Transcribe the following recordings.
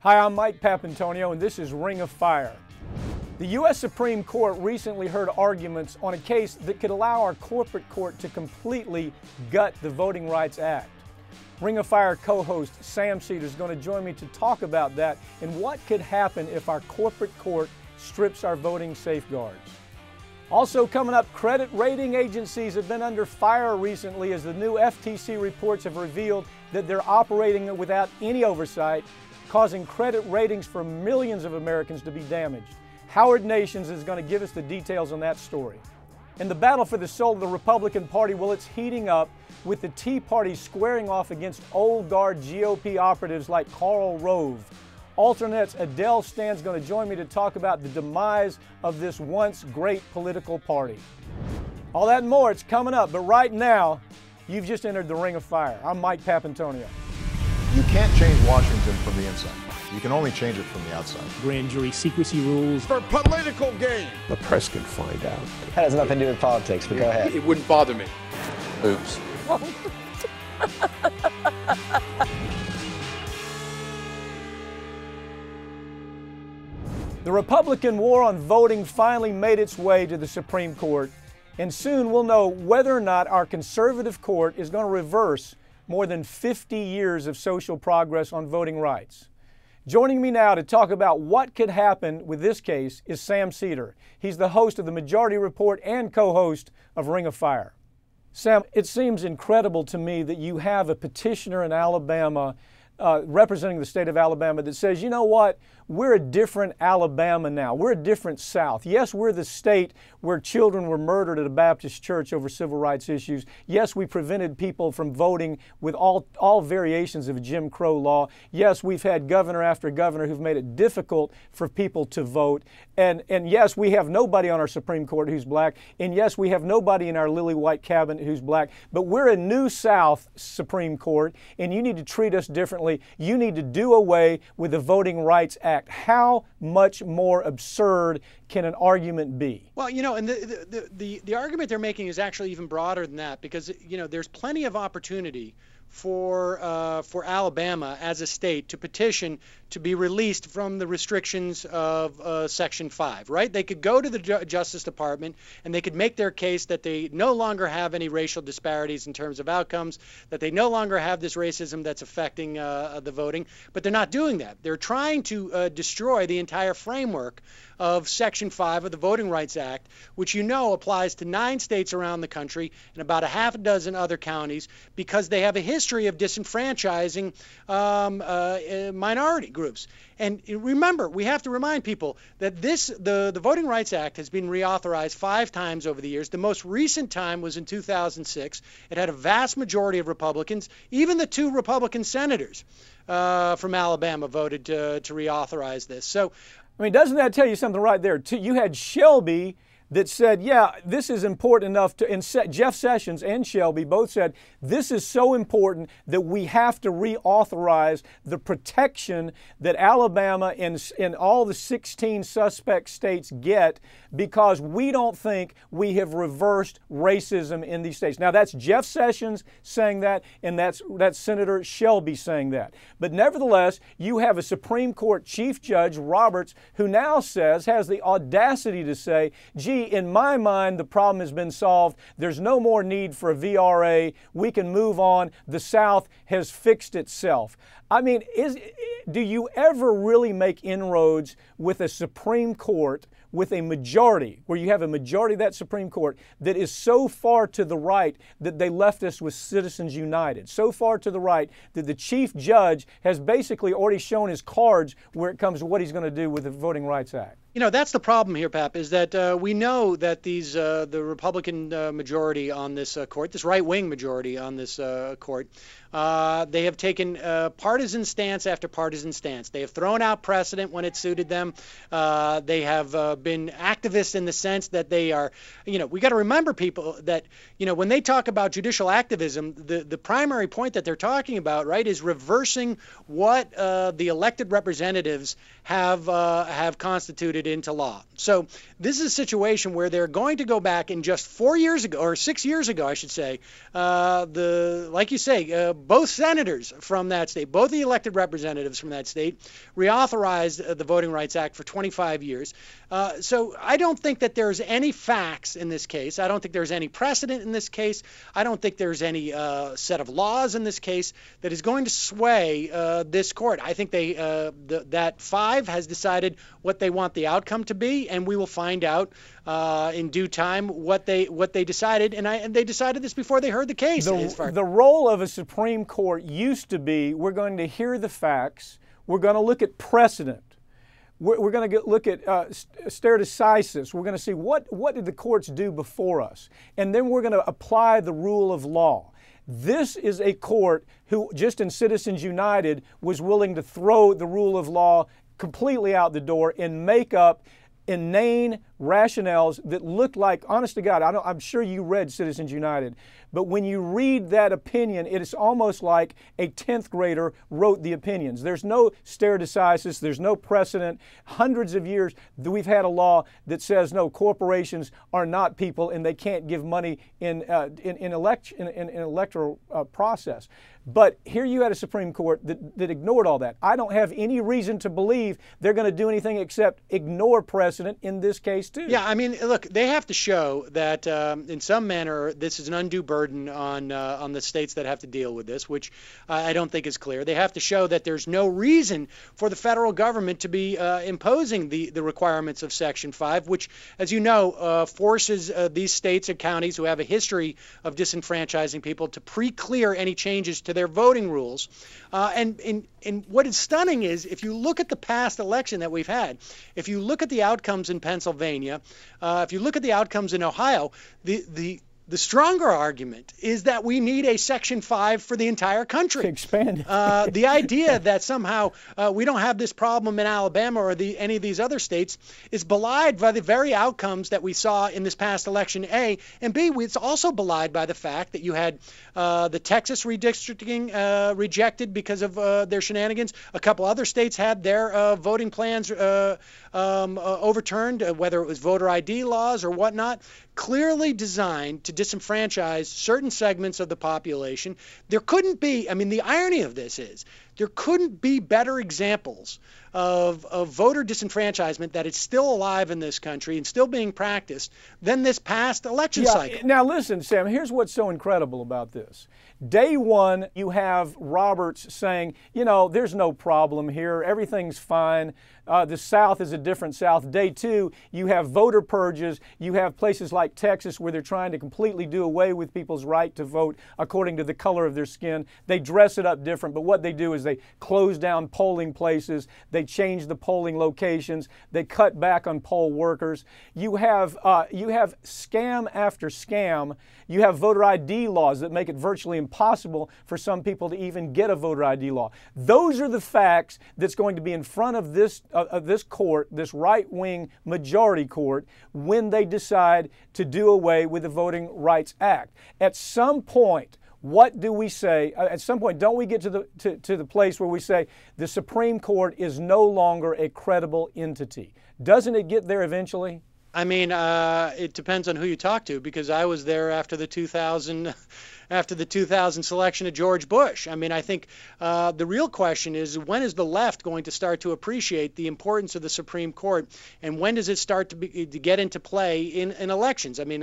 Hi, I'm Mike Papantonio, and this is Ring of Fire. The U.S. Supreme Court recently heard arguments on a case that could allow our corporate court to completely gut the Voting Rights Act. Ring of Fire co-host Sam Seder is going to join me to talk about that and what could happen if our corporate court strips our voting safeguards. Also coming up, credit rating agencies have been under fire recently as the new FTC reports have revealed that they're operating without any oversight, causing credit ratings for millions of Americans to be damaged. Howard Nations is going to give us the details on that story. And the battle for the soul of the Republican Party, well, it's heating up with the Tea Party squaring off against old guard GOP operatives like Karl Rove. Alternate Adele Stan's going to join me to talk about the demise of this once great political party. All that and more, it's coming up, but right now, you've just entered the Ring of Fire. I'm Mike Papantonio. You can't change Washington from the inside. You can only change it from the outside. Grand jury secrecy rules. For political gain. The press can find out. That has nothing to do with politics, but go ahead. It wouldn't bother me. Oops. The Republican war on voting finally made its way to the Supreme Court, and soon we'll know whether or not our conservative court is going to reverse more than 50 years of social progress on voting rights. Joining me now to talk about what could happen with this case is Sam Seder. He's the host of the Majority Report and co-host of Ring of Fire. Sam, it seems incredible to me that you have a petitioner in Alabama representing the state of Alabama that says, you know what, we're a different Alabama now. We're a different South. Yes, we're the state where children were murdered at a Baptist church over civil rights issues. Yes, we prevented people from voting with all variations of Jim Crow law. Yes, we've had governor after governor who've made it difficult for people to vote. And yes, we have nobody on our Supreme Court who's black. And yes, we have nobody in our lily white cabinet who's black. But we're a new South Supreme Court, and you need to treat us differently. You need to do away with the Voting Rights Act. How much more absurd can an argument be? Well, you know, and the argument they're making is actually even broader than that, because, you know, there's plenty of opportunity for Alabama as a state to petition to be released from the restrictions of Section 5, right? They could go to the Justice Department and they could make their case that they no longer have any racial disparities in terms of outcomes, that they no longer have this racism that's affecting the voting, but they're not doing that. They're trying to destroy the entire framework of Section 5 of the Voting Rights Act, which you know applies to 9 states around the country and about a half a dozen other counties, because they have a history of disenfranchising minority groups. And remember, we have to remind people that the Voting Rights Act has been reauthorized 5 times over the years. The most recent time was in 2006. It had a vast majority of Republicans. Even the 2 Republican senators from Alabama voted to reauthorize this. So, I mean, doesn't that tell you something right there? You had Shelby that said, yeah, this is important enough to, and Jeff Sessions and Shelby both said, this is so important that we have to reauthorize the protection that Alabama and all the 16 suspect states get, because we don't think we have reversed racism in these states. Now, that's Jeff Sessions saying that, and that's Senator Shelby saying that. But nevertheless, you have a Supreme Court Chief Judge, Roberts, who now has the audacity to say, gee, in my mind, the problem has been solved. There's no more need for a VRA. We can move on. The South has fixed itself. I mean, do you ever really make inroads with a Supreme Court with a majority, where you have a majority of that Supreme Court that is so far to the right that they left us with Citizens United, so far to the right that the Chief Judge has basically already shown his cards where it comes to what he's going to do with the Voting Rights Act? You know, that's the problem here, Pap, is that we know that the Republican majority on this court, this right-wing majority on this court, they have taken partisan stance after partisan stance. They have thrown out precedent when it suited them. They have been activists in the sense that they are, you know, we got to remember, people, that, you know, when they talk about judicial activism, the primary point that they're talking about, right, is reversing what the elected representatives have constituted into law. So this is a situation situation where they're going to go back and just 4 years ago, or 6 years ago, I should say, like you say, both senators from that state, both the elected representatives from that state, reauthorized the Voting Rights Act for 25 years. So I don't think that there's any facts in this case. I don't think there's any precedent in this case. I don't think there's any set of laws in this case that is going to sway this court. I think that 5 has decided what they want the outcome to be, and we will find out in due time what they decided. And they decided this before they heard the case. The role of a Supreme Court used to be, we're going to hear the facts, we're going to look at precedent. We're going to look at stare decisis. We're going to see what did the courts do before us, and then we're going to apply the rule of law. This is a court who, just in Citizens United, was willing to throw the rule of law completely out the door and make up inane rationales that look like, honest to God, I'm sure you read Citizens United, but when you read that opinion, it is almost like a 10th grader wrote the opinions. There's no stare decisis, there's no precedent. Hundreds of years we've had a law that says no, corporations are not people and they can't give money in electoral process. But here you had a Supreme Court that ignored all that. I don't have any reason to believe they're going to do anything except ignore precedent in this case too. Yeah, I mean, look, they have to show that in some manner this is an undue burden on the states that have to deal with this, which I don't think is clear. They have to show that there's no reason for the federal government to be imposing the requirements of Section 5, which, as you know, forces these states and counties who have a history of disenfranchising people to pre-clear any changes to their voting rules. And what is stunning is, if you look at the past election that we've had, if you look at the outcomes in Pennsylvania, if you look at the outcomes in Ohio, the stronger argument is that we need a Section 5 for the entire country. Expand. The idea that somehow we don't have this problem in Alabama or any of these other states is belied by the very outcomes that we saw in this past election, A. And B, it's also belied by the fact that you had the Texas redistricting rejected because of their shenanigans. A couple other states had their voting plans overturned, whether it was voter ID laws or whatnot, clearly designed to disenfranchise certain segments of the population. There couldn't be, I mean, the irony of this is, there couldn't be better examples of voter disenfranchisement that is still alive in this country and still being practiced than this past election cycle. Now listen, Sam, here's what's so incredible about this. Day one, you have Roberts saying, you know, there's no problem here, everything's fine. The South is a different South. Day two, you have voter purges. You have places like Texas where they're trying to completely do away with people's right to vote according to the color of their skin. They dress it up different, but what they do is they close down polling places. They change the polling locations. They cut back on poll workers. You have scam after scam. You have voter ID laws that make it virtually impossible for some people to even get a voter ID law. Those are the facts that's going to be in front of this court, this right-wing majority court, when they decide to do away with the Voting Rights Act. At some point, what do we say? At some point, don't we get to the place where we say the Supreme Court is no longer a credible entity? Doesn't it get there eventually? I mean, it depends on who you talk to, because I was there after the 2000 selection of George Bush. I mean, I think the real question is, when is the left going to start to appreciate the importance of the Supreme Court, and when does it start to get into play in elections? I mean,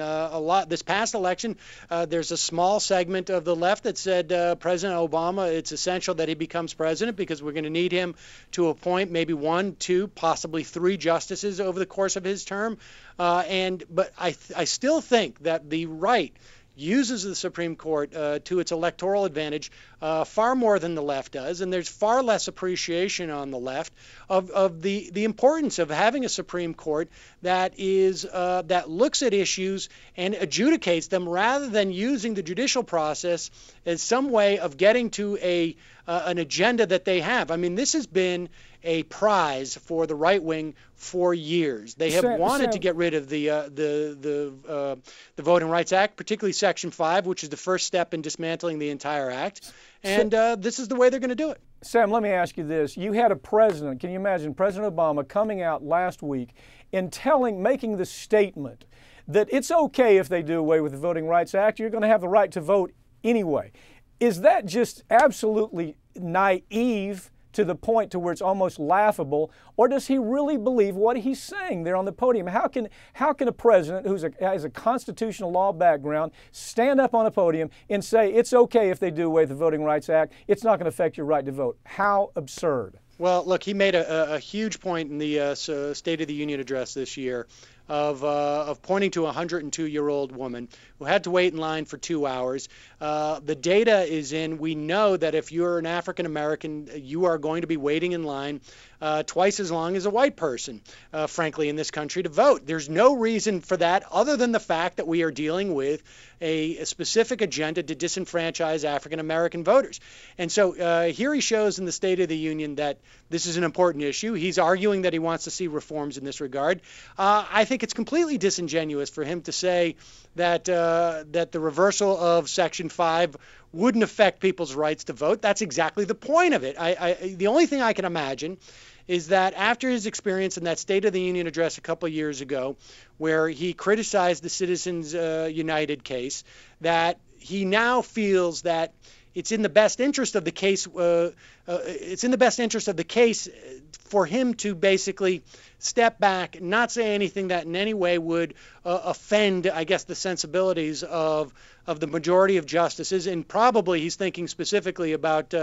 this past election, there's a small segment of the left that said President Obama, it's essential that he becomes president because we're going to need him to appoint maybe 1, 2, possibly 3 justices over the course of his term. But I still think that the right uses the Supreme Court to its electoral advantage far more than the left does, and there's far less appreciation on the left of the importance of having a Supreme Court that looks at issues and adjudicates them, rather than using the judicial process as some way of getting to an agenda that they have. I mean, this has been a prize for the right wing for years. They have wanted to get rid of the Voting Rights Act, particularly Section 5, which is the first step in dismantling the entire act. And this is the way they're going to do it. Sam, let me ask you this. You had a president, can you imagine President Obama coming out last week and making the statement that it's okay if they do away with the Voting Rights Act, you're going to have the right to vote anyway. Is that just absolutely naive to the point to where it's almost laughable, or does he really believe what he's saying there on the podium? How can a president who has a constitutional law background stand up on a podium and say it's okay if they do away with the Voting Rights Act, it's not going to affect your right to vote? How absurd. Well, look, he made a huge point in the State of the Union address this year of pointing to a 102-year-old woman who had to wait in line for 2 hours. The data is in. We know that if you're an African American, you are going to be waiting in line twice as long as a white person, frankly, in this country to vote. There's no reason for that other than the fact that we are dealing with a specific agenda to disenfranchise African American voters. And so here he shows in the State of the Union that this is an important issue. He's arguing that he wants to see reforms in this regard. I think it's completely disingenuous for him to say that that the reversal of Section 5 wouldn't affect people's rights to vote. That's exactly the point of it. The only thing I can imagine is that after his experience in that State of the Union address a couple of years ago, where he criticized the Citizens United case, that he now feels that it's in the best interest of the case. It's in the best interest of the case for him to basically step back, not say anything that in any way would offend, I guess, the sensibilities of the majority of justices. And probably he's thinking specifically about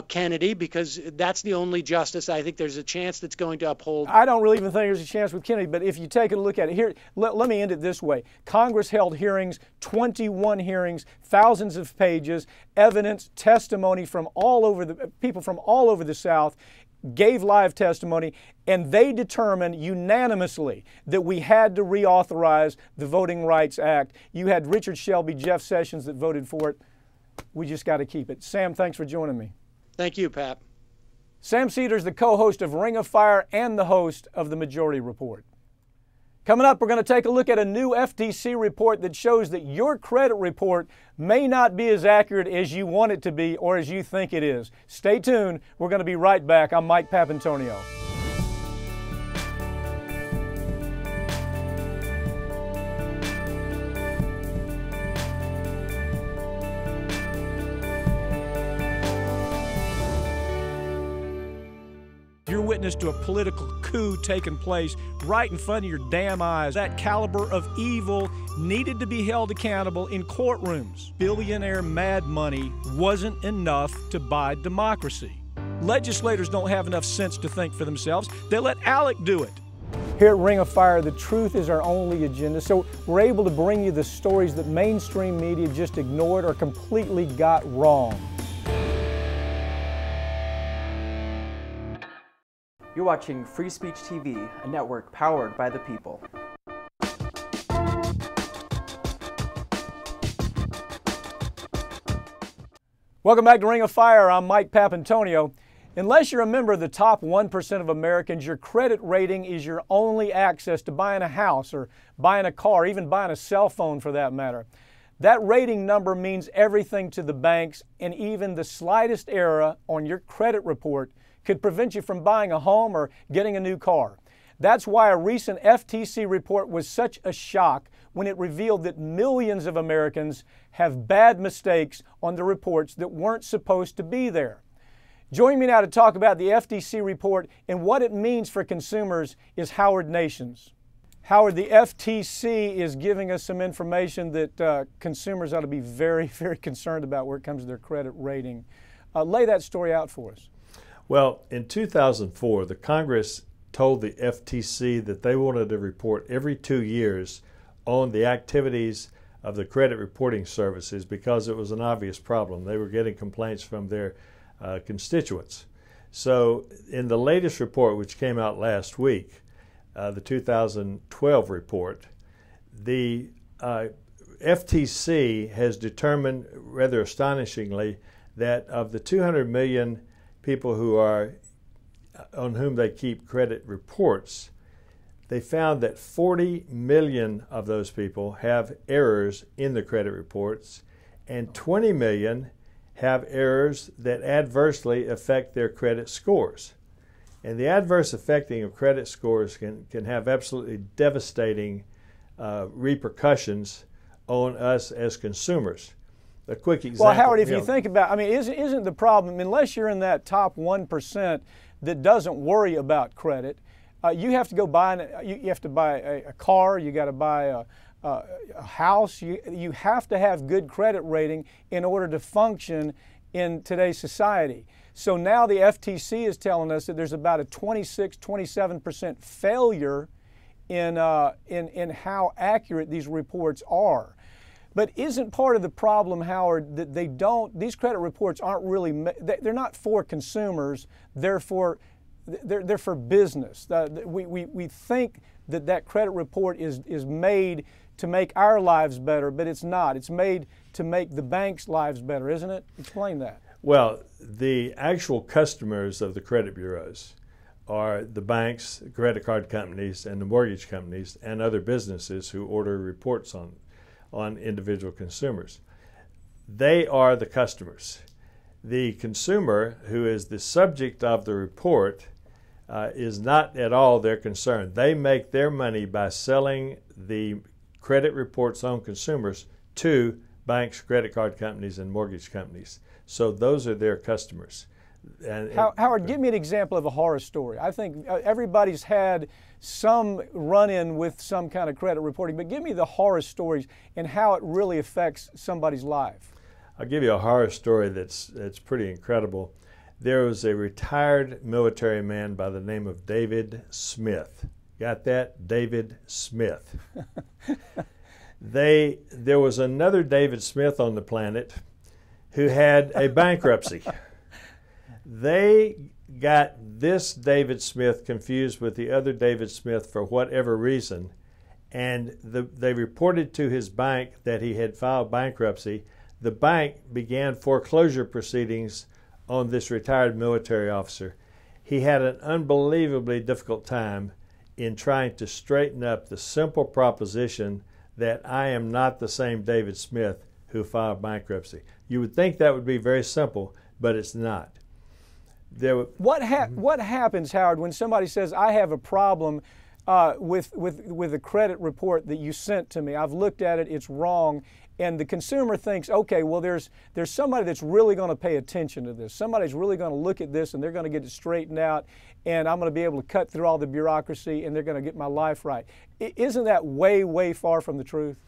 Kennedy, because that's the only justice I think there's a chance that's going to uphold. I don't really even think there's a chance with Kennedy, but if you take a look at it here, let me end it this way. Congress held hearings, 21 hearings, thousands of pages, evidence, testimony from all over people from all over the South gave live testimony, and they determined unanimously that we had to reauthorize the Voting Rights Act. You had Richard Shelby, Jeff Sessions that voted for it. We just got to keep it. Sam, thanks for joining me. Thank you, Pat. Sam Seder's the co-host of Ring of Fire and the host of The Majority Report. Coming up, we're going to take a look at a new FTC report that shows that your credit report may not be as accurate as you want it to be or as you think it is. Stay tuned. We're going to be right back. I'm Mike Papantonio. You're witness to a political coup taking place right in front of your damn eyes. That caliber of evil needed to be held accountable in courtrooms. Billionaire mad money wasn't enough to buy democracy. Legislators don't have enough sense to think for themselves. They let Alec do it. Here at Ring of Fire, the truth is our only agenda, so we're able to bring you the stories that mainstream media just ignored or completely got wrong. You're watching Free Speech TV, a network powered by the people. Welcome back to Ring of Fire. I'm Mike Papantonio. Unless you're a member of the top 1% of Americans, your credit rating is your only access to buying a house or buying a car, even buying a cell phone for that matter. That rating number means everything to the banks, and even the slightest error on your credit report could prevent you from buying a home or getting a new car. That's why a recent FTC report was such a shock when it revealed that millions of Americans have bad mistakes on the reports that weren't supposed to be there. Joining me now to talk about the FTC report and what it means for consumers is Howard Nations. Howard, the FTC is giving us some information that consumers ought to be very, very concerned about where it comes to their credit rating. Lay that story out for us. Well, in 2004, the Congress told the FTC that they wanted to report every 2 years on the activities of the credit reporting services because it was an obvious problem. They were getting complaints from their constituents. So in the latest report, which came out last week, the 2012 report, the FTC has determined, rather astonishingly, that of the 200 million people who are on whom they keep credit reports, they found that 40 million of those people have errors in the credit reports, and 20 million have errors that adversely affect their credit scores. And the adverse affecting of credit scores can have absolutely devastating repercussions on us as consumers. A quick example. Well, Howard, if you think about, I mean, isn't the problem, unless you're in that top 1% that doesn't worry about credit, you have to go buy, you have to buy a car, you got to buy a house, you have to have good credit rating in order to function in today's society. So now the FTC is telling us that there's about a 26-27% failure in how accurate these reports are. But isn't part of the problem, Howard, that these credit reports aren't really, they're not for consumers, they're for business. We think that credit report is made to make our lives better, but it's not. It's made to make the bank's lives better, isn't it? Explain that. Well, the actual customers of the credit bureaus are the banks, the credit card companies, and the mortgage companies, and other businesses who order reports on individual consumers. They are the customers. The consumer, who is the subject of the report, is not at all their concern. They make their money by selling the credit reports on consumers to banks, credit card companies, and mortgage companies. So those are their customers. Howard, give me an example of a horror story. I think everybody's had some run-in with some kind of credit reporting, but give me the horror stories and how it really affects somebody's life. I'll give you a horror story that's pretty incredible. There was a retired military man by the name of David Smith. Got that? David Smith. There was another David Smith on the planet who had a bankruptcy. They got this David Smith confused with the other David Smith for whatever reason, and they reported to his bank that he had filed bankruptcy. The bank began foreclosure proceedings on this retired military officer. He had an unbelievably difficult time in trying to straighten up the simple proposition that I am not the same David Smith who filed bankruptcy. You would think that would be very simple, but it's not. What happens, Howard, when somebody says, I have a problem with a credit report that you sent to me? I've looked at it, it's wrong. And the consumer thinks, okay, well, there's somebody that's really going to pay attention to this. Somebody's really going to look at this and they're going to get it straightened out, and I'm going to be able to cut through all the bureaucracy and they're going to get my life right. Isn't that way, way far from the truth?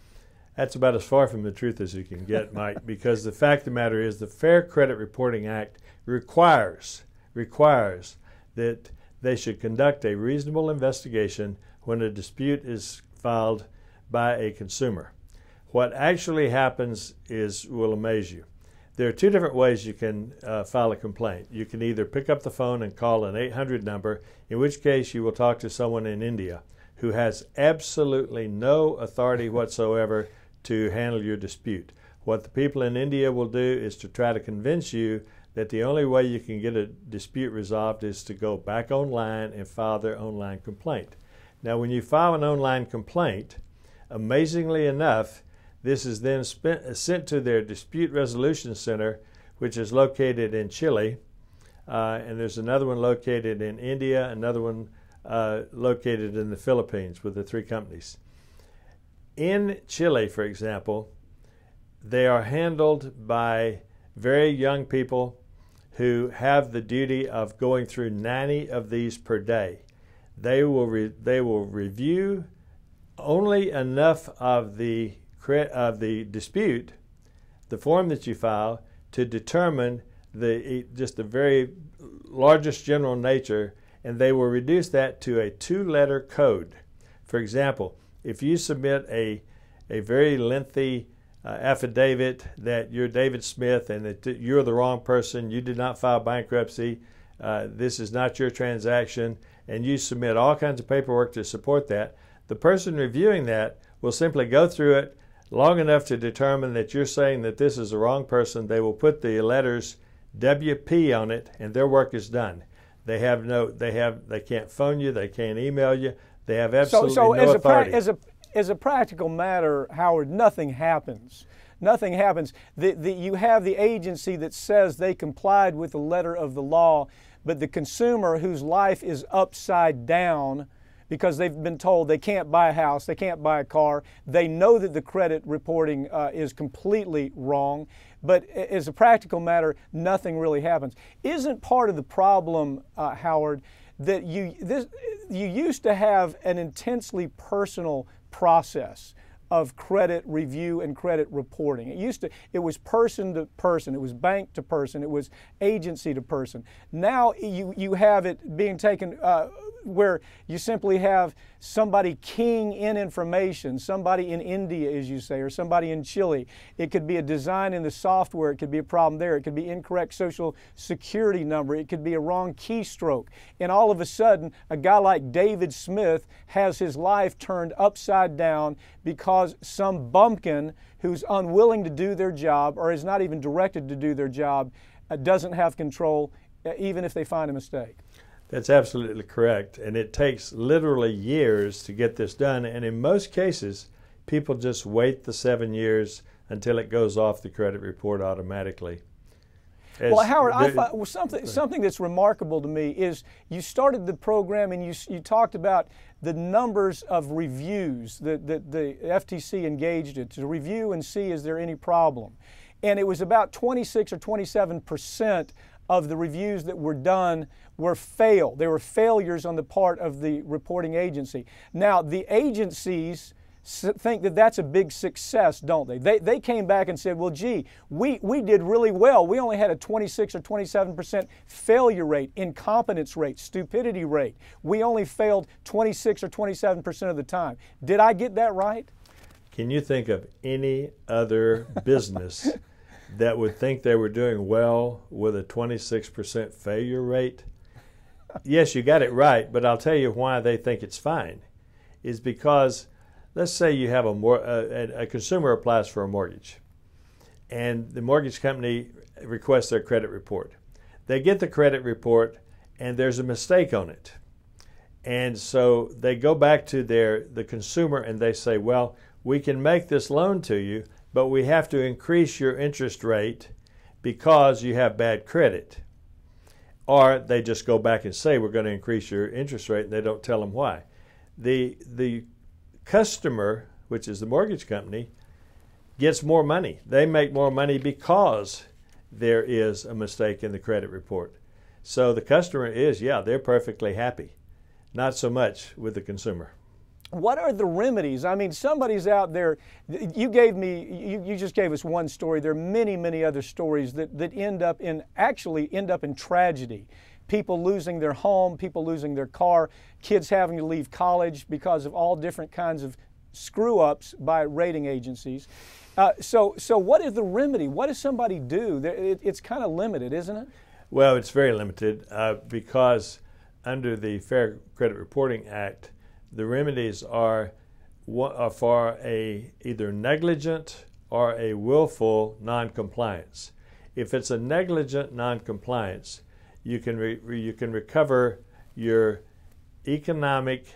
That's about as far from the truth as you can get, Mike, because the fact of the matter is the Fair Credit Reporting Act requires that they should conduct a reasonable investigation when a dispute is filed by a consumer. What actually happens will amaze you. There are two different ways you can file a complaint. You can either pick up the phone and call an 800 number, in which case you will talk to someone in India who has absolutely no authority whatsoever to handle your dispute. What the people in India will do is to try to convince you that the only way you can get a dispute resolved is to go back online and file their online complaint. Now, when you file an online complaint, amazingly enough, this is then sent to their dispute resolution center, which is located in Chile, and there's another one located in India, another one located in the Philippines with the three companies. In Chile, for example, they are handled by very young people who have the duty of going through 90 of these per day. They will review only enough of the dispute, the form that you file, to determine just the very largest general nature, and they will reduce that to a 2-letter code. For example, if you submit a very lengthy affidavit that you're David Smith and that you're the wrong person, you did not file bankruptcy, this is not your transaction, and you submit all kinds of paperwork to support that, the person reviewing that will simply go through it long enough to determine that you're saying that this is the wrong person. They will put the letters WP on it, and their work is done. They can't phone you, they can't email you, they have absolutely no authority. As a practical matter, Howard, nothing happens. Nothing happens. You have the agency that says they complied with the letter of the law, but the consumer whose life is upside down because they've been told they can't buy a house, they can't buy a car, they know that the credit reporting is completely wrong, but as a practical matter, nothing really happens. Isn't part of the problem, Howard, that you used to have an intensely personal process of credit review and credit reporting. It was person to person, it was bank to person, it was agency to person. Now you have it being taken where you simply have somebody keying in information, somebody in India, as you say, or somebody in Chile. It could be a design in the software, it could be a problem there, it could be incorrect social security number, it could be a wrong keystroke. And all of a sudden, a guy like David Smith has his life turned upside down because some bumpkin who's unwilling to do their job or is not even directed to do their job doesn't have control, even if they find a mistake. That's absolutely correct. And it takes literally years to get this done. And in most cases, people just wait the 7 years until it goes off the credit report automatically. Well, Howard, I find something that's remarkable to me is you started the program and you talked about the numbers of reviews that the FTC engaged in to review and see is there any problem. And it was about 26 or 27% of the reviews that were done were failed. They were failures on the part of the reporting agency. Now, the agencies think that that's a big success, don't they? They came back and said, well, gee, we did really well. We only had a 26 or 27% failure rate, incompetence rate, stupidity rate. We only failed 26 or 27% of the time. Did I get that right? Can you think of any other business that would think they were doing well with a 26% failure rate? Yes, you got it right, but I'll tell you why they think it's fine. Is because let's say you have a consumer applies for a mortgage, and the mortgage company requests their credit report. They get the credit report, and there's a mistake on it. And so they go back to the consumer and they say, well, we can make this loan to you, but we have to increase your interest rate because you have bad credit. Or they just go back and say, we're going to increase your interest rate, and they don't tell them why. The customer, which is the mortgage company, gets more money. They make more money because there is a mistake in the credit report. So the customer is, they're perfectly happy. Not so much with the consumer. What are the remedies? I mean, somebody's out there. You just gave us one story. There are many, many other stories that end up in tragedy. People losing their home, people losing their car, kids having to leave college because of all different kinds of screw-ups by rating agencies. So what is the remedy? What does somebody do? It's kind of limited, isn't it? Well, it's very limited because under the Fair Credit Reporting Act, the remedies are for either negligent or a willful noncompliance. If it's a negligent noncompliance, you can recover your economic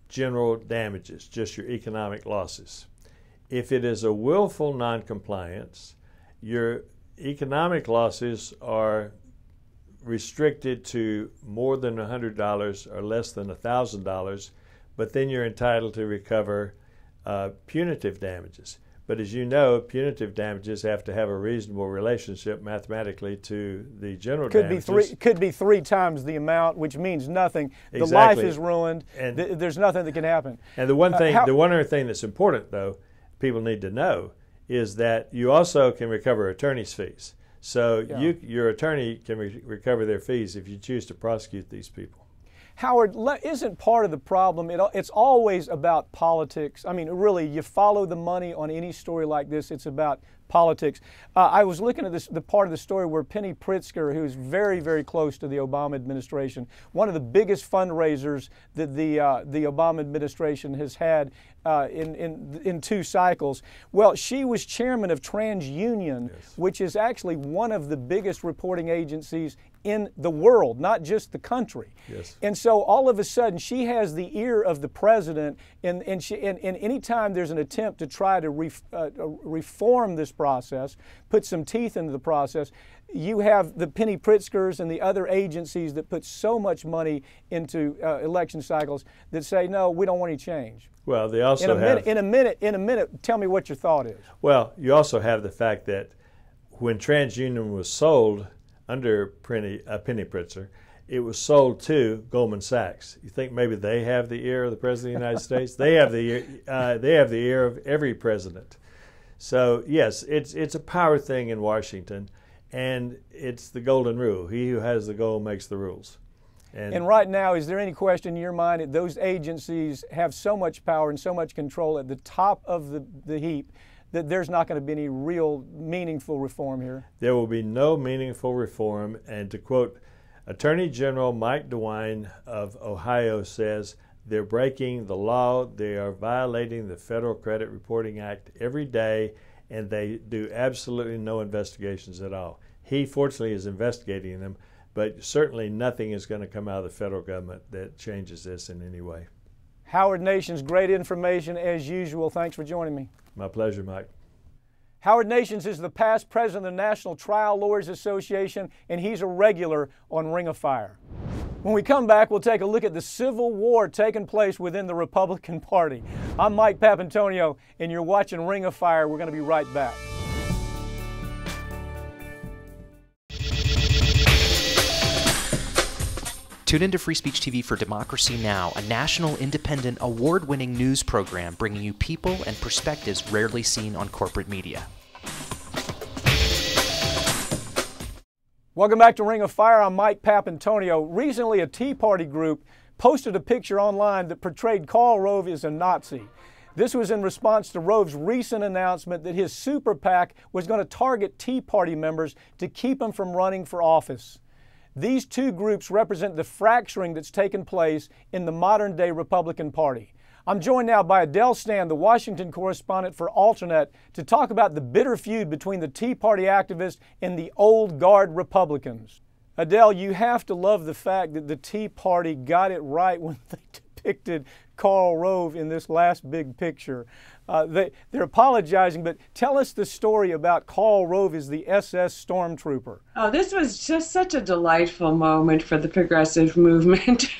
general damages, just your economic losses. If it is a willful noncompliance, your economic losses are restricted to more than $100 or less than $1,000, but then you're entitled to recover punitive damages. But as you know, punitive damages have to have a reasonable relationship mathematically to the general damages. Could be three times the amount, which means nothing. Exactly. The life is ruined. And there's nothing that can happen. And the one other thing that's important, though, people need to know is that you also can recover attorney's fees. So your attorney can recover their fees if you choose to prosecute these people. Howard, isn't part of the problem, it's always about politics. I mean, really, you follow the money on any story like this, it's about politics. I was looking at the part of the story where Penny Pritzker, who's very, very close to the Obama administration, one of the biggest fundraisers that the Obama administration has had in two cycles. Well, she was chairman of TransUnion, which is actually one of the biggest reporting agencies in the world, not just the country. Yes. And so all of a sudden she has the ear of the president, and any time there's an attempt to try to reform this process, put some teeth into the process, you have the Penny Pritzkers and the other agencies that put so much money into election cycles that say, no, we don't want any change. Well, they also in a minute, tell me what your thought is. Well, you also have the fact that when TransUnion was sold under Penny Pritzker, it was sold to Goldman Sachs. You think maybe they have the ear of the President of the United States? They have the ear. They have the ear of every president. So yes, it's a power thing in Washington. And it's the golden rule. He who has the gold makes the rules. And right now, is there any question in your mind that those agencies have so much power and so much control at the top of the heap that there's not going to be any real meaningful reform here? There will be no meaningful reform. And to quote Attorney General Mike DeWine of Ohio says, they're breaking the law. They are violating the Federal Credit Reporting Act every day, and they do absolutely no investigations at all. He, fortunately, is investigating them, but certainly nothing is going to come out of the federal government that changes this in any way. Howard Nations, great information as usual. Thanks for joining me. My pleasure, Mike. Howard Nations is the past president of the National Trial Lawyers Association, and he's a regular on Ring of Fire. When we come back, we'll take a look at the civil war taking place within the Republican Party. I'm Mike Papantonio, and you're watching Ring of Fire. We're going to be right back. Tune into Free Speech TV for Democracy Now!, a national, independent, award-winning news program bringing you people and perspectives rarely seen on corporate media. Welcome back to Ring of Fire. I'm Mike Papantonio. Recently, a Tea Party group posted a picture online that portrayed Karl Rove as a Nazi. This was in response to Rove's recent announcement that his super PAC was going to target Tea Party members to keep them from running for office. These two groups represent the fracturing that's taken place in the modern-day Republican Party. I'm joined now by Adele Stan, the Washington correspondent for Alternet, to talk about the bitter feud between the Tea Party activists and the old guard Republicans. Adele, you have to love the fact that the Tea Party got it right when they depicted Karl Rove in this last big picture. They're apologizing, but tell us the story about Karl Rove as the SS Stormtrooper. Oh, this was just such a delightful moment for the progressive movement.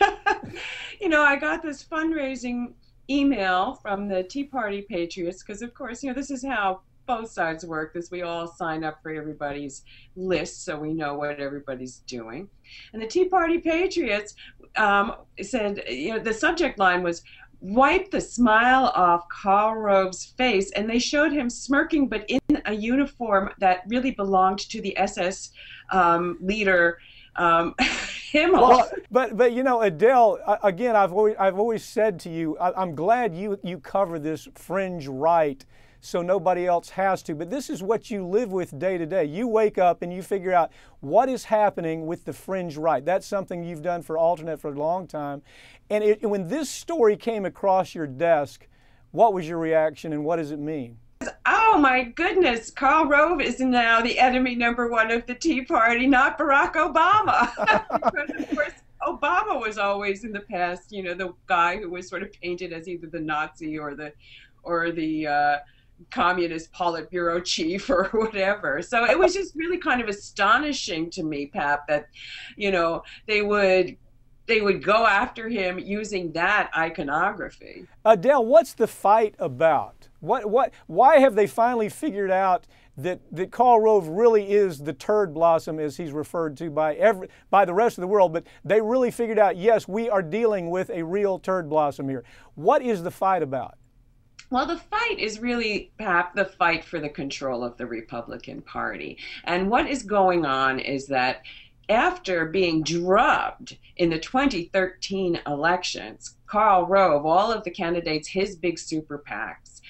You know, I got this fundraising email from the Tea Party Patriots, because of course, you know, this is how both sides work, is we all sign up for everybody's list so we know what everybody's doing. And the Tea Party Patriots said, you know, the subject line was, "Wipe the smile off Karl Rove's face," and they showed him smirking, but in a uniform that really belonged to the SS leader, Himmel. Well, but you know, Adele, again, I've always said to you, I'm glad you cover this fringe right so nobody else has to. But this is what you live with day to day. You wake up and you figure out what is happening with the fringe right. That's something you've done for Alternet for a long time. And when this story came across your desk, what was your reaction and what does it mean? Oh my goodness, Karl Rove is now the enemy #1 of the Tea Party, not Barack Obama. Because of course, Obama was always in the past, you know, the guy who was sort of painted as either the Nazi or the communist Politburo chief or whatever. So it was just really kind of astonishing to me, Pap, that, you know, they would go after him using that iconography. Adele, what's the fight about? Why have they finally figured out that Karl Rove really is the turd blossom, as he's referred to by the rest of the world, but they really figured out, yes, we are dealing with a real turd blossom here. What is the fight about? Well, the fight is really, Pap, the fight for the control of the Republican Party. And what is going on is that after being drubbed in the 2013 elections, Karl Rove, all of the candidates, his big super PACs,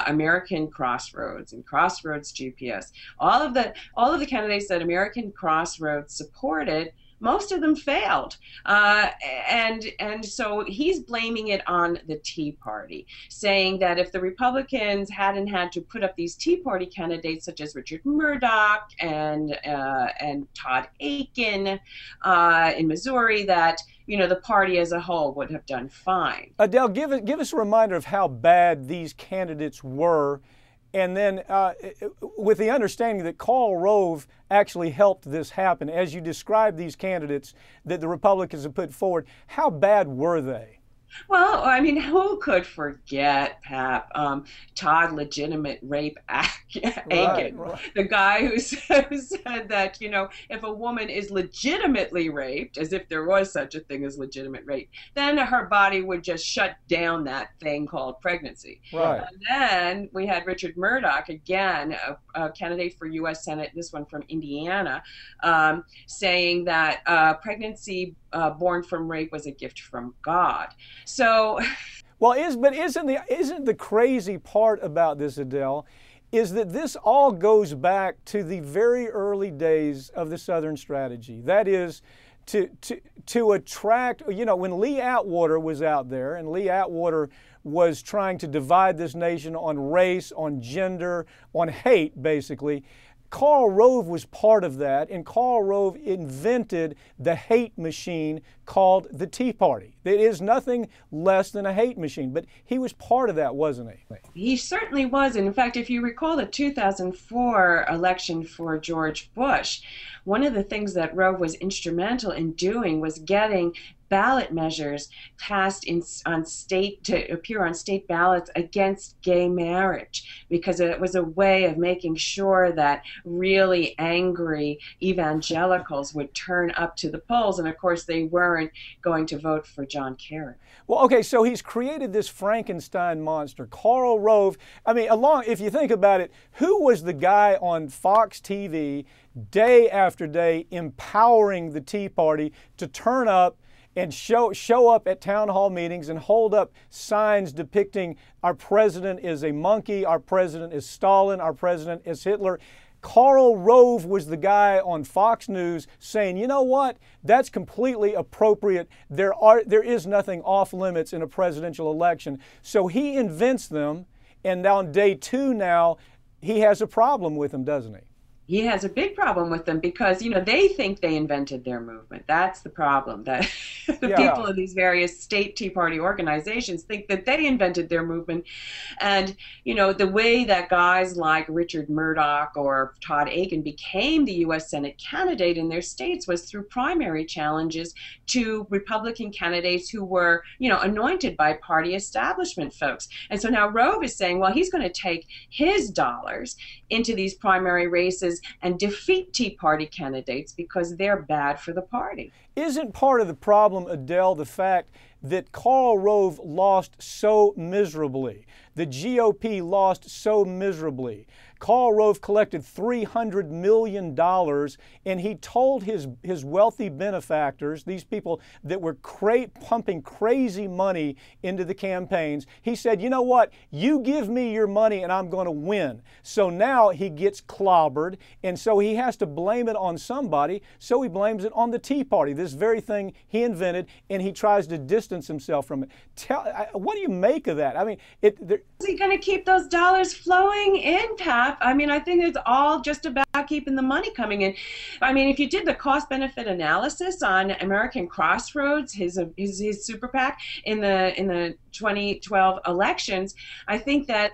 American Crossroads and Crossroads GPS, all of the candidates that American Crossroads supported most of them failed. And so he's blaming it on the Tea Party, saying that if the Republicans hadn't had to put up these Tea Party candidates such as Richard Murdoch and Todd Akin in Missouri, that the party as a whole would have done fine. Adele, give us a reminder of how bad these candidates were, and then with the understanding that Karl Rove actually helped this happen. As you described these candidates that the Republicans have put forward, how bad were they? Well, I mean, who could forget, Pap, Todd Legitimate Rape Akin, right. The guy who said that, if a woman is legitimately raped, as if there was such a thing as legitimate rape, then her body would just shut down that thing called pregnancy. Right. And then we had Richard Murdoch, again, a candidate for U.S. Senate, this one from Indiana, saying that pregnancy born from rape was a gift from God. So, well, isn't the crazy part about this, Adele, is that this all goes back to the very early days of the Southern strategy. That is, to attract, when Lee Atwater was out there, and Lee Atwater was trying to divide this nation on race, on gender, on hate, basically. Karl Rove was part of that, and Karl Rove invented the hate machine called the Tea Party. It is nothing less than a hate machine, but he was part of that, wasn't he? He certainly was. And in fact, if you recall the 2004 election for George Bush, one of the things that Rove was instrumental in doing was getting ballot measures passed to appear on state ballots against gay marriage, because it was a way of making sure that really angry evangelicals would turn up to the polls, and of course they weren't going to vote for John Kerry. Well, okay, so he's created this Frankenstein monster, Karl Rove. I mean, if you think about it, who was the guy on Fox TV day after day empowering the Tea Party to turn up and show up at town hall meetings and hold up signs depicting our president is a monkey, our president is Stalin, our president is Hitler? Karl Rove was the guy on Fox News saying, you know what, that's completely appropriate. There is nothing off limits in a presidential election. So he invents them, and on day 2 now, he has a problem with them, doesn't he? He has a big problem with them because, they think they invented their movement. That's the problem, that the people of these various state Tea Party organizations think that they invented their movement. And, the way that guys like Richard Murdoch or Todd Akin became the U.S. Senate candidate in their states was through primary challenges to Republican candidates who were, anointed by party establishment folks. And so now Rove is saying, well, he's going to take his dollars into these primary races and defeat Tea Party candidates because they're bad for the party. Isn't part of the problem, Adele, the fact that Karl Rove lost so miserably? The GOP lost so miserably. Karl Rove collected $300 million, and he told his wealthy benefactors, these people that were pumping crazy money into the campaigns, he said, you know what, you give me your money and I'm going to win. So now he gets clobbered, and so he has to blame it on somebody, so he blames it on the Tea Party, this very thing he invented, and he tries to distance himself from it. What do you make of that? I mean, is he going to keep those dollars flowing in, Pap? I mean, I think it's all just about keeping the money coming in. I mean, if you did the cost-benefit analysis on American Crossroads, his super PAC in the 2012 elections, I think that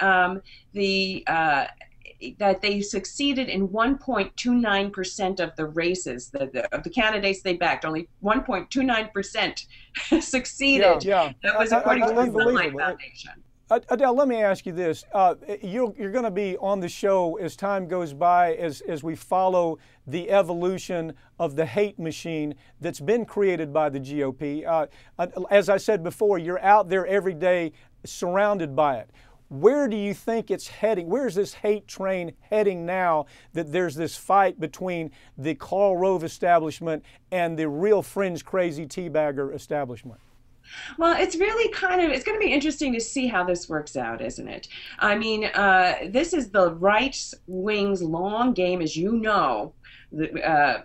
that they succeeded in 1.29% of the races, of the candidates they backed. Only 1.29% succeeded. Yeah. That was according to the Sunlight Foundation. Adele, let me ask you this. You're going to be on the show as time goes by, as we follow the evolution of the hate machine that's been created by the GOP. As I said before, you're out there every day surrounded by it. Where do you think it's heading? Where's this hate train heading now that there's this fight between the Karl Rove establishment and the real fringe crazy teabagger establishment? Well, it's really it's going to be interesting to see how this works out, isn't it? I mean, this is the right wing's long game, as you know,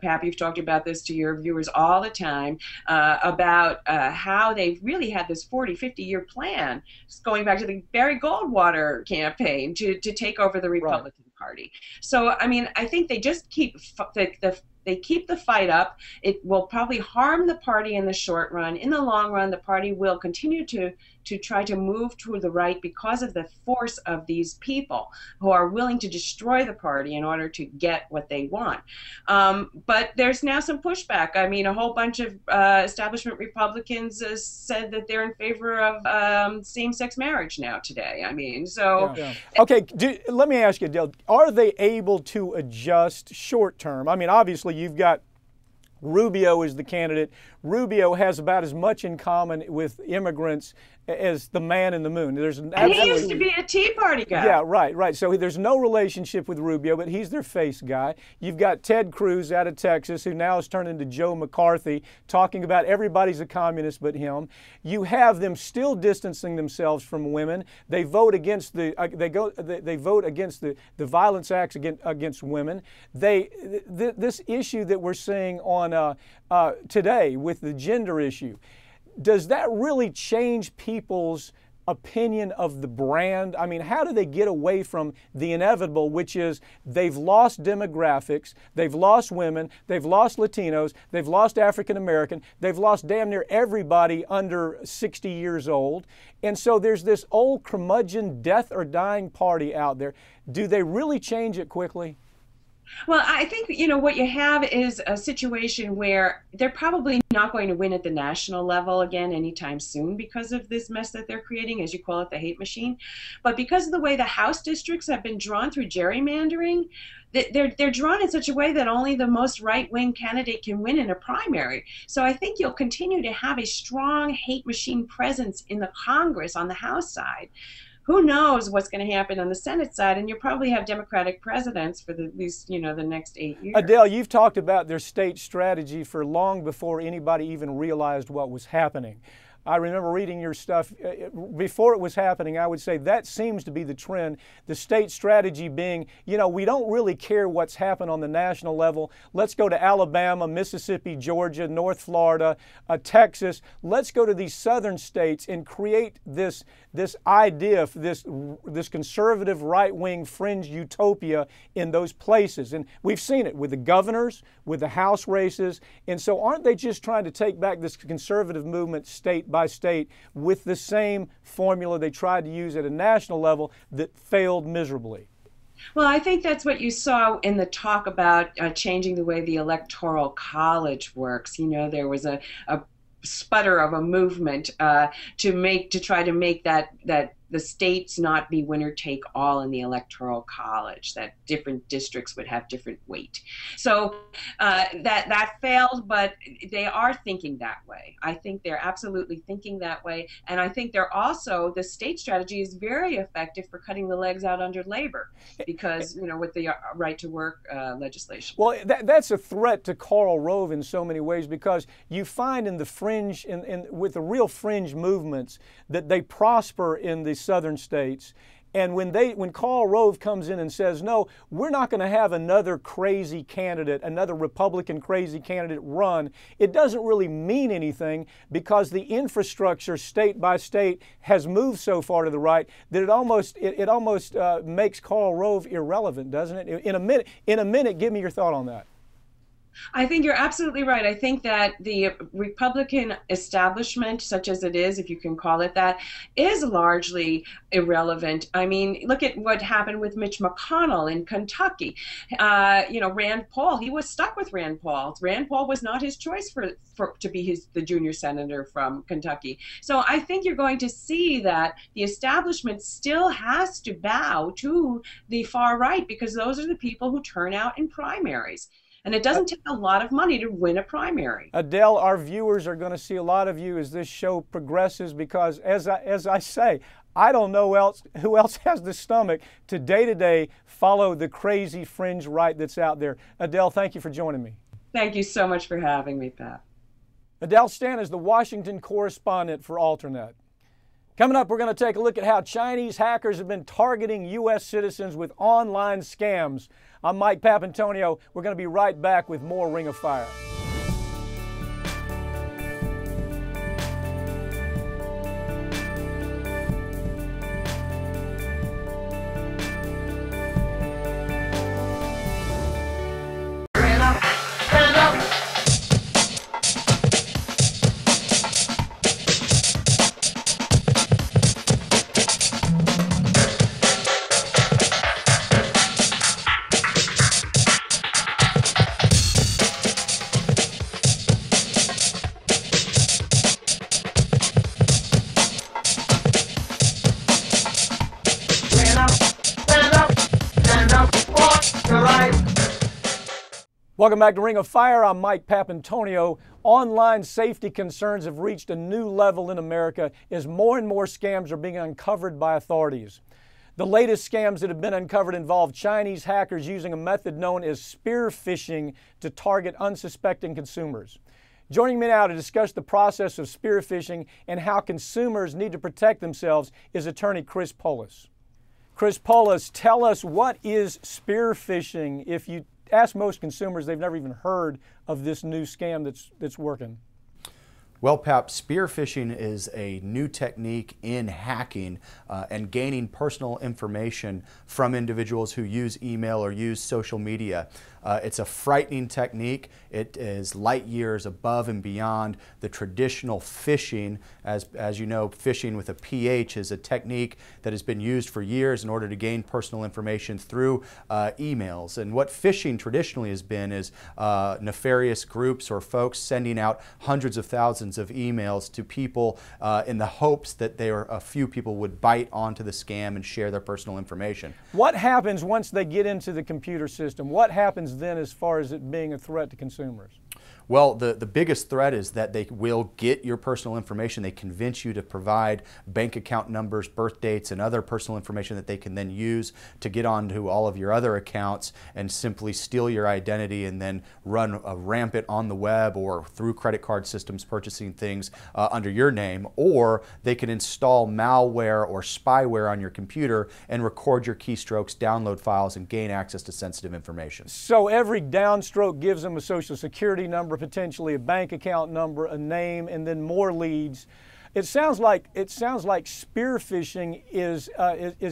Pap, you've talked about this to your viewers all the time, about how they've really had this 40, 50-year plan, going back to the Barry Goldwater campaign to take over the Republican Party. So, I mean, I think they just keep they keep the fight up. It will probably harm the party in the short run. In the long run, the party will continue to try to move to the right because of the force of these people who are willing to destroy the party in order to get what they want. But there's now some pushback. I mean, a whole bunch of establishment Republicans said that they're in favor of same-sex marriage now today. I mean, so... Yeah. Okay, let me ask you, Adele, are they able to adjust short-term? I mean, obviously, you've got Rubio is the candidate. Rubio has about as much in common with immigrants as the man in the moon. There's and he used to be a Tea Party guy. Yeah, right. So there's no relationship with Rubio, but he's their face guy. You've got Ted Cruz out of Texas, who now has turned into Joe McCarthy, talking about everybody's a communist but him. You have them still distancing themselves from women. They vote against the they vote against the violence acts against women. This issue that we're seeing on today with the gender issue, does that really change people's opinion of the brand? I mean, how do they get away from the inevitable, which is they've lost demographics, they've lost women, they've lost Latinos, they've lost African American, they've lost damn near everybody under 60 years old. And so there's this old curmudgeon death or dying party out there. Do they really change it quickly? Well, I think, what you have is a situation where they're probably not going to win at the national level again anytime soon because of this mess that they're creating, as you call it, the hate machine. But because of the way the House districts have been drawn through gerrymandering, they're drawn in such a way that only the most right-wing candidate can win in a primary. So I think you'll continue to have a strong hate machine presence in the Congress on the House side. Who knows what's going to happen on the Senate side, and you'll probably have Democratic presidents for at least, the next 8 years. Adele, you've talked about their state strategy for long before anybody even realized what was happening. I remember reading your stuff before it was happening. I would say that seems to be the trend. The state strategy being, we don't really care what's happened on the national level. Let's go to Alabama, Mississippi, Georgia, North Florida, Texas. Let's go to these southern states and create this idea, this conservative right-wing fringe utopia in those places. And we've seen it with the governors, with the House races. And so aren't they just trying to take back this conservative movement state by state with the same formula they tried to use at a national level that failed miserably? Well, I think that's what you saw in the talk about changing the way the Electoral College works. There was a sputter of a movement to try to make that the states not be winner take all in the Electoral College, that different districts would have different weight. So that failed, but they are thinking that way. I think they're absolutely thinking that way. And I think they're also, the state strategy is very effective for cutting the legs out under labor because, with the right to work legislation. Well, that's a threat to Karl Rove in so many ways, because you find in the fringe, with the real fringe movements, that they prosper in the southern states. And when Karl Rove comes in and says, no, we're not going to have another crazy candidate, another Republican crazy candidate run, it doesn't really mean anything, because the infrastructure state by state has moved so far to the right that it almost makes Karl Rove irrelevant, doesn't it? In a minute, give me your thought on that. I think you're absolutely right. I think that the Republican establishment, such as it is, if you can call it that, is largely irrelevant. I mean, look at what happened with Mitch McConnell in Kentucky. Rand Paul, he was stuck with Rand Paul. Rand Paul was not his choice to be the junior senator from Kentucky. So I think you're going to see that the establishment still has to bow to the far right, because those are the people who turn out in primaries. And it doesn't take a lot of money to win a primary. Adele, our viewers are going to see a lot of you as this show progresses, because as I say, I don't know who else has the stomach to day follow the crazy fringe right that's out there. Adele, thank you for joining me. Thank you so much for having me, Pat. Adele Stan is the Washington correspondent for Alternet. Coming up, we're going to take a look at how Chinese hackers have been targeting U.S. citizens with online scams. I'm Mike Papantonio. We're going to be right back with more Ring of Fire. Welcome back to Ring of Fire. I'm Mike Papantonio. Online safety concerns have reached a new level in America as more and more scams are being uncovered by authorities. The latest scams that have been uncovered involve Chinese hackers using a method known as spear phishing to target unsuspecting consumers. Joining me now to discuss the process of spear phishing and how consumers need to protect themselves is attorney Chris Polis. Chris Polis, tell us, what is spear phishing? If you ask most consumers, they've never even heard of this new scam that's working. Well, Pap, spear phishing is a new technique in hacking and gaining personal information from individuals who use email or use social media. It's a frightening technique. It is light years above and beyond the traditional phishing. As you know, phishing with a PH is a technique that has been used for years in order to gain personal information through emails. And what phishing traditionally has been is nefarious groups or folks sending out hundreds of thousands of emails to people in the hopes that a few people would bite onto the scam and share their personal information. What happens once they get into the computer system? What happens then as far as it being a threat to consumers? Well, the biggest threat is that they will get your personal information. They convince you to provide bank account numbers, birth dates, and other personal information that they can then use to get onto all of your other accounts and simply steal your identity and then run rampant on the web or through credit card systems purchasing things under your name. Or they can install malware or spyware on your computer and record your keystrokes, download files, and gain access to sensitive information. So every downstroke gives them a social security number, potentially a bank account number, a name, and then more leads. It sounds like spear phishing is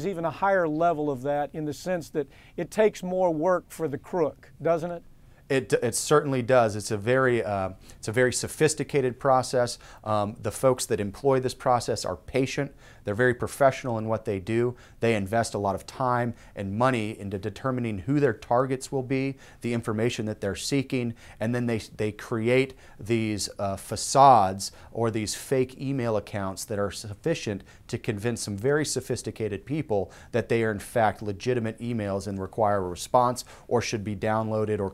even a higher level of that, in the sense that it takes more work for the crook, doesn't it? It certainly does. It's a very sophisticated process. The folks that employ this process are patient. They're very professional in what they do. They invest a lot of time and money into determining who their targets will be, the information that they're seeking, and then they create these facades or these fake email accounts that are sufficient to convince some very sophisticated people that they are in fact legitimate emails and require a response or should be downloaded or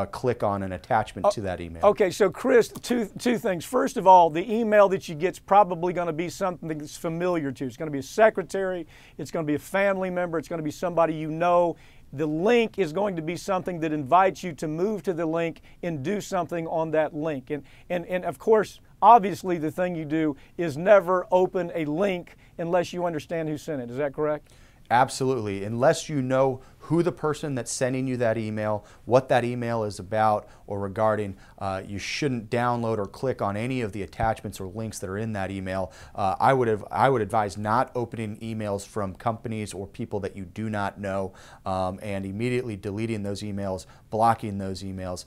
click on an attachment to that email. Okay, so Chris, two things. First of all, the email that you get's probably going to be something that's familiar to. It's going to be a secretary, it's going to be a family member, it's going to be somebody you know. The link is going to be something that invites you to move to the link and do something on that link. And of course, obviously the thing you do is never open a link unless you understand who sent it. Is that correct? Absolutely. Unless you know who the person that's sending you that email, what that email is about or regarding, you shouldn't download or click on any of the attachments or links that are in that email. I would advise not opening emails from companies or people that you do not know, and immediately deleting those emails, blocking those emails.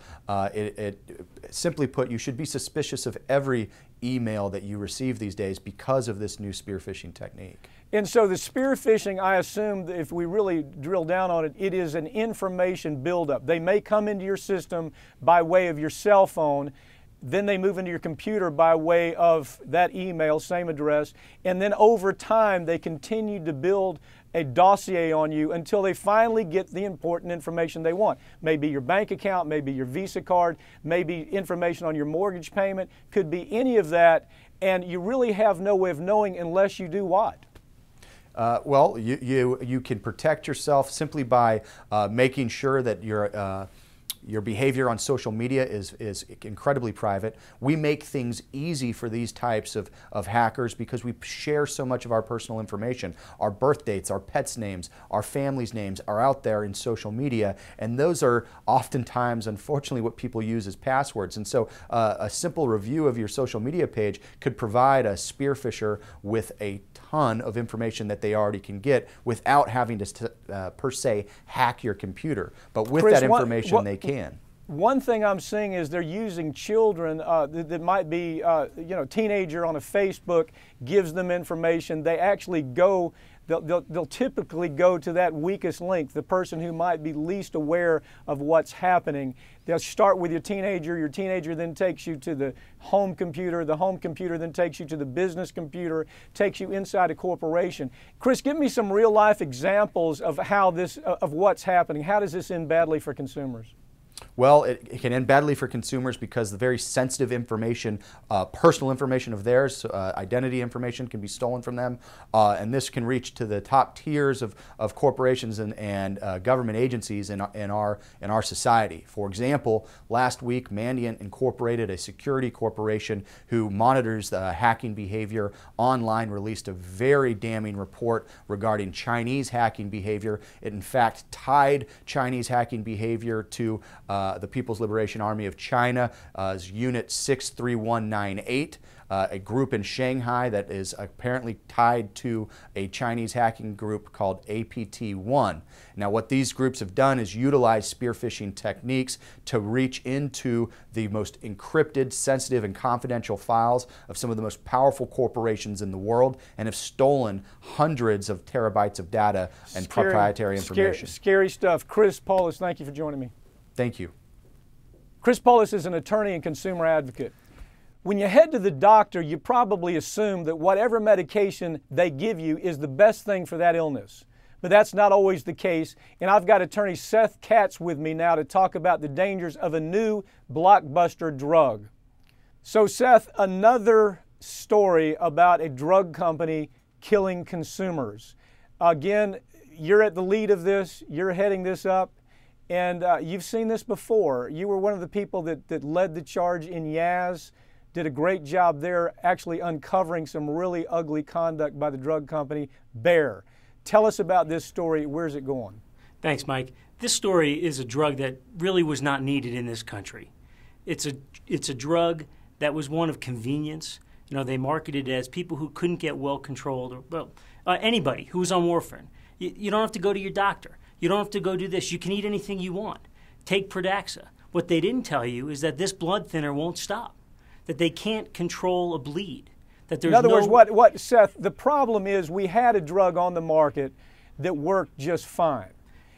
Simply put, you should be suspicious of every email that you receive these days because of this new spear phishing technique. And so the spear phishing, I assume that if we really drill down on it, it is an information buildup. They may come into your system by way of your cell phone, then they move into your computer by way of that email, same address, and then over time they continue to build a dossier on you until they finally get the important information they want. Maybe your bank account, maybe your Visa card, maybe information on your mortgage payment, could be any of that, and you really have no way of knowing unless you do what? Well, you can protect yourself simply by making sure that Your behavior on social media is incredibly private. We make things easy for these types of hackers because we share so much of our personal information. Our birth dates, our pets' names, our families' names are out there in social media, and those are oftentimes, unfortunately, what people use as passwords. And so a simple review of your social media page could provide a spearfisher with a ton of information that they already can get without having to per se hack your computer. But with Chris, that information, they can. One thing I'm seeing is they're using children that might be, you know, teenager on a Facebook gives them information. They actually go, they'll typically go to that weakest link, the person who might be least aware of what's happening. They'll start with your teenager then takes you to the home computer then takes you to the business computer, takes you inside a corporation. Chris, give me some real life examples of how this, of what's happening. How does this end badly for consumers? Well, it can end badly for consumers because the very sensitive information, personal information of theirs, identity information can be stolen from them, and this can reach to the top tiers of corporations and government agencies in our society. For example, last week, Mandiant Incorporated, a security corporation who monitors hacking behavior online, released a very damning report regarding Chinese hacking behavior. It in fact tied Chinese hacking behavior to the People's Liberation Army of China's Unit 63198, a group in Shanghai that is apparently tied to a Chinese hacking group called APT1. Now, what these groups have done is utilize spear phishing techniques to reach into the most encrypted, sensitive, and confidential files of some of the most powerful corporations in the world and have stolen hundreds of terabytes of data and proprietary information. Scary stuff. Chris Paulus, thank you for joining me. Thank you. Chris Paulus is an attorney and consumer advocate. When you head to the doctor, you probably assume that whatever medication they give you is the best thing for that illness. But that's not always the case, and I've got attorney Seth Katz with me now to talk about the dangers of a new blockbuster drug. So Seth, another story about a drug company killing consumers. Again, you're at the lead of this, you're heading this up. And you've seen this before. You were one of the people that led the charge in Yaz, did a great job there actually uncovering some really ugly conduct by the drug company Bayer. Tell us about this story. Where's it going? Thanks, Mike. This story is a drug that really was not needed in this country. It's a drug that was one of convenience. You know, they marketed it as people who couldn't get well controlled, or well, anybody who was on warfarin. You don't have to go to your doctor. You don't have to go do this. You can eat anything you want. Take Pradaxa. What they didn't tell you is that this blood thinner won't stop, that they can't control a bleed. That there's in other words, what Seth, the problem is we had a drug on the market that worked just fine.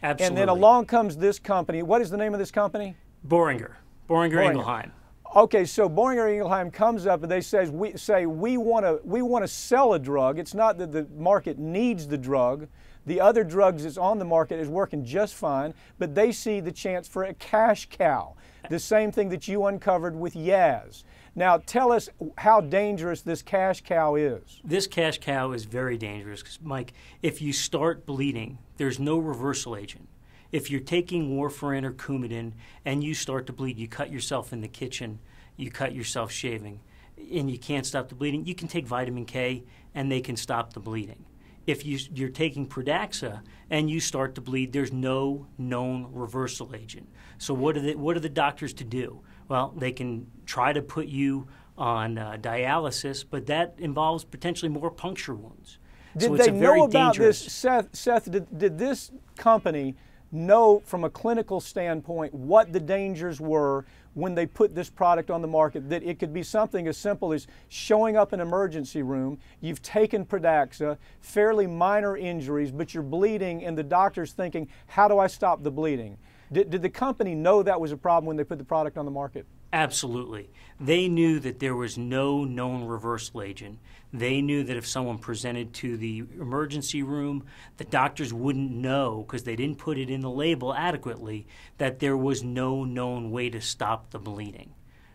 Absolutely. And then along comes this company. What is the name of this company? Boehringer Ingelheim. Okay, so Boehringer Ingelheim comes up and they say we want to sell a drug. It's not that the market needs the drug. The other drugs that's on the market is working just fine, but they see the chance for a cash cow, the same thing that you uncovered with Yaz. Now, tell us how dangerous this cash cow is. This cash cow is very dangerous because, Mike, if you start bleeding, there's no reversal agent. If you're taking warfarin or Coumadin and you start to bleed, you cut yourself in the kitchen, you cut yourself shaving, and you can't stop the bleeding, you can take vitamin K and they can stop the bleeding. If you're taking Pradaxa and you start to bleed, there's no known reversal agent. So what are the doctors to do? Well, they can try to put you on dialysis, but that involves potentially more puncture wounds. Did they know about this, Seth? Did this company know from a clinical standpoint what the dangers were when they put this product on the market, that it could be something as simple as showing up in an emergency room, you've taken Pradaxa, fairly minor injuries, but you're bleeding and the doctor's thinking, how do I stop the bleeding? Did the company know that was a problem when they put the product on the market? Absolutely. They knew that there was no known reversal agent. They knew that if someone presented to the emergency room, the doctors wouldn't know, because they didn't put it in the label adequately, that there was no known way to stop the bleeding.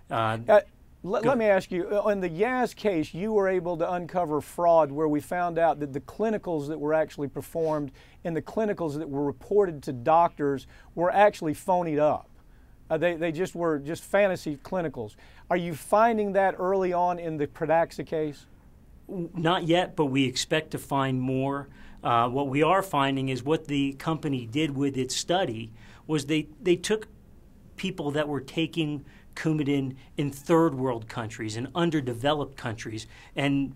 Let me ask you, in the Yaz case, you were able to uncover fraud where we found out that the clinicals that were actually performed and the clinicals that were reported to doctors were actually phonied up. They just were just fantasy clinicals. Are you finding that early on in the Pradaxa case? Not yet, but we expect to find more. What we are finding is what the company did with its study was they took people that were taking Coumadin in third world countries and underdeveloped countries and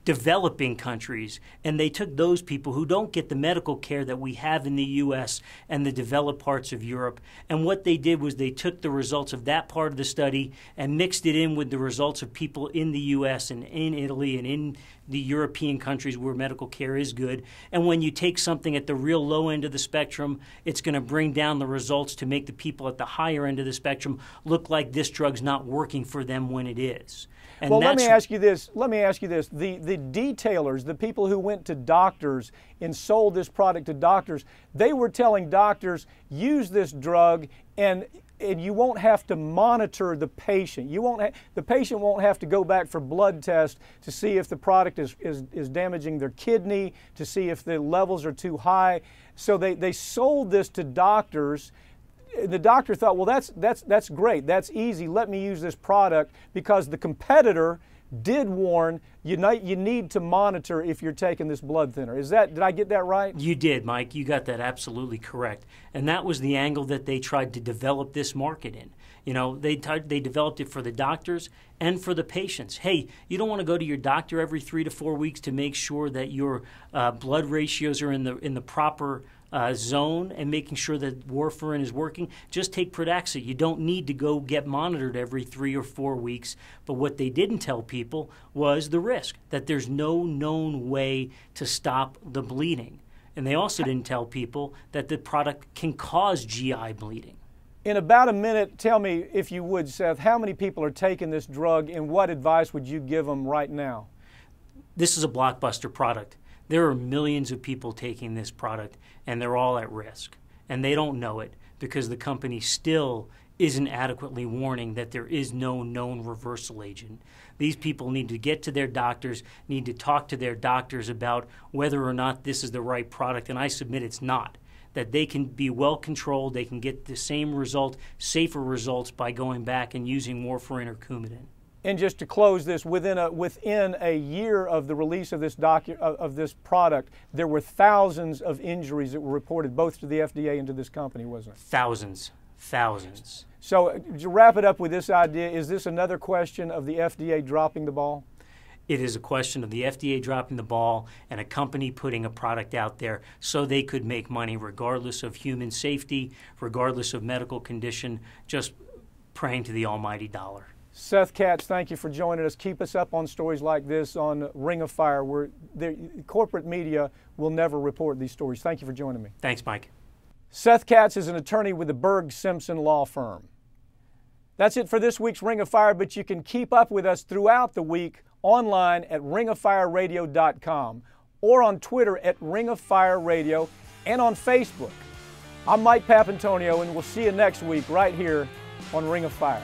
developing countries, and they took those people who don't get the medical care that we have in the U.S. and the developed parts of Europe, and what they did was they took the results of that part of the study and mixed it in with the results of people in the U.S. and in Italy and in the European countries where medical care is good. And when you take something at the real low end of the spectrum, it's going to bring down the results to make the people at the higher end of the spectrum look like this drug's not working for them when it is. And well, let me ask you this. The detailers, the people who went to doctors and sold this product to doctors, they were telling doctors, use this drug and you won't have to monitor the patient. The patient won't have to go back for blood tests to see if the product is damaging their kidney, to see if the levels are too high. So they sold this to doctors. The doctor thought, well, that's great, that's easy, let me use this product, because the competitor did warn you need to monitor if you're taking this blood thinner. Did I get that right? You did, Mike. You got that absolutely correct. And that was the angle that they tried to develop this market in. You know, they developed it for the doctors and for the patients. Hey, you don't want to go to your doctor every 3 to 4 weeks to make sure that your blood ratios are in the proper zone and making sure that warfarin is working. Just take Pradaxa. You don't need to go get monitored every 3 or 4 weeks. But what they didn't tell people was the risk, that there's no known way to stop the bleeding. And they also didn't tell people that the product can cause GI bleeding. In about a minute, tell me, if you would, Seth, how many people are taking this drug and what advice would you give them right now? This is a blockbuster product. There are millions of people taking this product, and they're all at risk. And they don't know it because the company still isn't adequately warning that there is no known reversal agent. These people need to get to their doctors, need to talk to their doctors about whether or not this is the right product, and I submit it's not. That they can be well controlled, they can get the same result, safer results by going back and using warfarin or Coumadin. And just to close this, within a year of the release of this product, there were thousands of injuries that were reported both to the FDA and to this company, wasn't it? Thousands. So to wrap it up with this idea, is this another question of the FDA dropping the ball? It is a question of the FDA dropping the ball and a company putting a product out there so they could make money regardless of human safety, regardless of medical condition, just praying to the almighty dollar. Seth Katz, thank you for joining us. Keep us up on stories like this on Ring of Fire, where the corporate media will never report these stories. Thank you for joining me. Thanks, Mike. Seth Katz is an attorney with the Berg Simpson Law Firm. That's it for this week's Ring of Fire, but you can keep up with us throughout the week online at ringoffireradio.com or on Twitter at Ring of Fire Radio and on Facebook. I'm Mike Papantonio, and we'll see you next week right here on Ring of Fire.